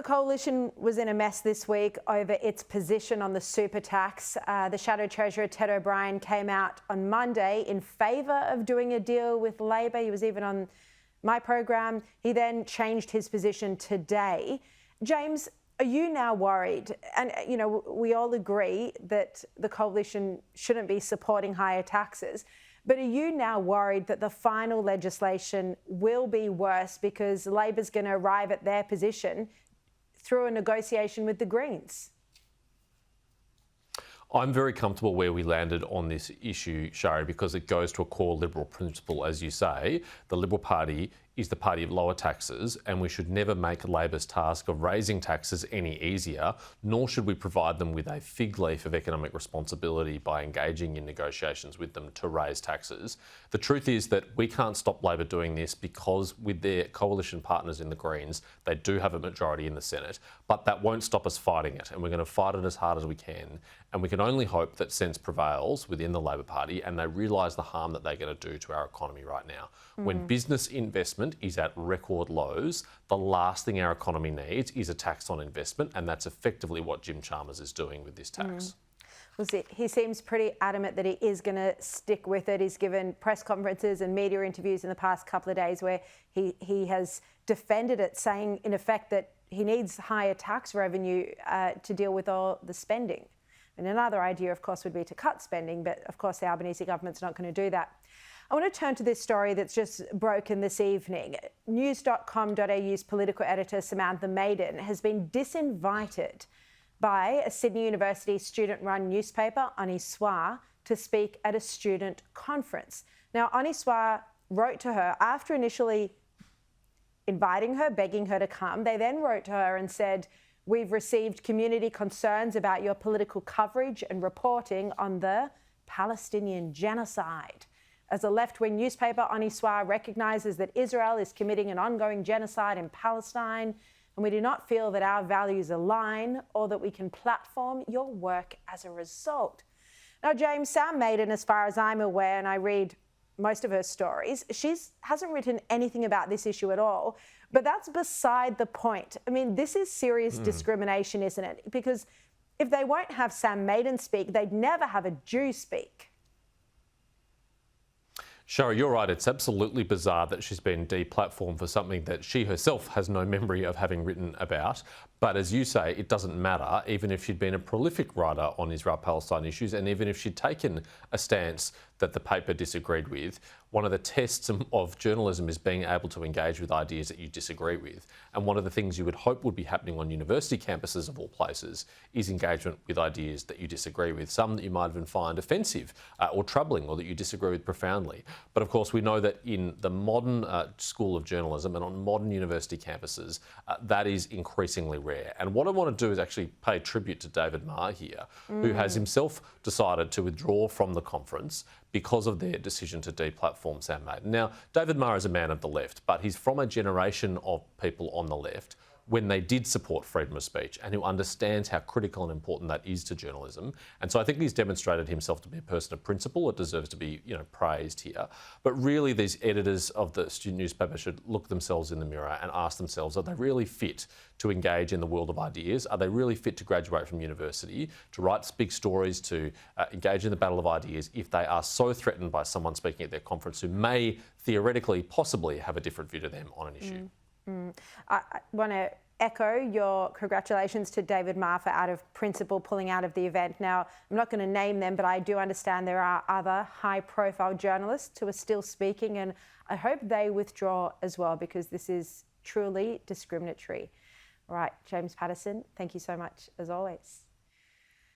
Coalition was in a mess this week over its position on the super tax. The Shadow Treasurer, Ted O'Brien, came out on Monday in favour of doing a deal with Labor. He was even on my program. He then changed his position today. James, are you now worried? And, you know, we all agree that the Coalition shouldn't be supporting higher taxes. But are you now worried that the final legislation will be worse because Labor's going to arrive at their position through a negotiation with the Greens? I'm very comfortable where we landed on this issue, Sharri, because it goes to a core Liberal principle. As you say, the Liberal Party is the party of lower taxes, and we should never make Labor's task of raising taxes any easier, nor should we provide them with a fig leaf of economic responsibility by engaging in negotiations with them to raise taxes. The truth is that we can't stop Labor doing this because with their coalition partners in the Greens, they do have a majority in the Senate, but that won't stop us fighting it, and we're going to fight it as hard as we can. And we can only hope that sense prevails within the Labor Party and they realise the harm that they're going to do to our economy right now. When business investment is at record lows, the last thing our economy needs is a tax on investment, and that's effectively what Jim Chalmers is doing with this tax. Well, he seems pretty adamant that he is going to stick with it. He's given press conferences and media interviews in the past couple of days where he has defended it, saying in effect that he needs higher tax revenue to deal with all the spending. And another idea, of course, would be to cut spending, but of course the Albanese government's not going to do that. I want to turn to this story that's just broken this evening. News.com.au's political editor Samantha Maiden has been disinvited by a Sydney University student-run newspaper, Ani Soir, to speak at a student conference. Now, Ani Soir wrote to her after initially inviting her, begging her to come. They then wrote to her and said, "We've received community concerns about your political coverage and reporting on the Palestinian genocide. As a left-wing newspaper, Ani Soir recognises that Israel is committing an ongoing genocide in Palestine, and we do not feel that our values align or that we can platform your work as a result." Now, James, Sam Maiden, as far as I'm aware, and I read most of her stories, she hasn't written anything about this issue at all. But that's beside the point. I mean, this is serious discrimination, isn't it? Because if they won't have Sam Maiden speak, they'd never have a Jew speak. Sharri, you're right. It's absolutely bizarre that she's been deplatformed for something that she herself has no memory of having written about. But as you say, it doesn't matter, even if she'd been a prolific writer on Israel-Palestine issues, and even if she'd taken a stance that the paper disagreed with. One of the tests of journalism is being able to engage with ideas that you disagree with. And one of the things you would hope would be happening on university campuses of all places is engagement with ideas that you disagree with, some that you might even find offensive or troubling or that you disagree with profoundly. But of course, we know that in the modern school of journalism and on modern university campuses, that is increasingly rare. And what I want to do is actually pay tribute to David Marr here, who has himself decided to withdraw from the conference because of their decision to deplatform Sam Maiden. Now, David Marr is a man of the left, but he's from a generation of people on the left when they did support freedom of speech and who understands how critical and important that is to journalism. And so I think he's demonstrated himself to be a person of principle. It deserves to be, praised here. But really, these editors of the student newspaper should look themselves in the mirror and ask themselves, are they really fit to engage in the world of ideas? Are they really fit to graduate from university, to write big stories, to engage in the battle of ideas if they are so threatened by someone speaking at their conference who may theoretically, possibly have a different view to them on an issue? I want to echo your congratulations to David Marr for out of principle pulling out of the event. Now, I'm not going to name them, but I do understand there are other high-profile journalists who are still speaking, and I hope they withdraw as well because this is truly discriminatory. All right, James Paterson, thank you so much as always.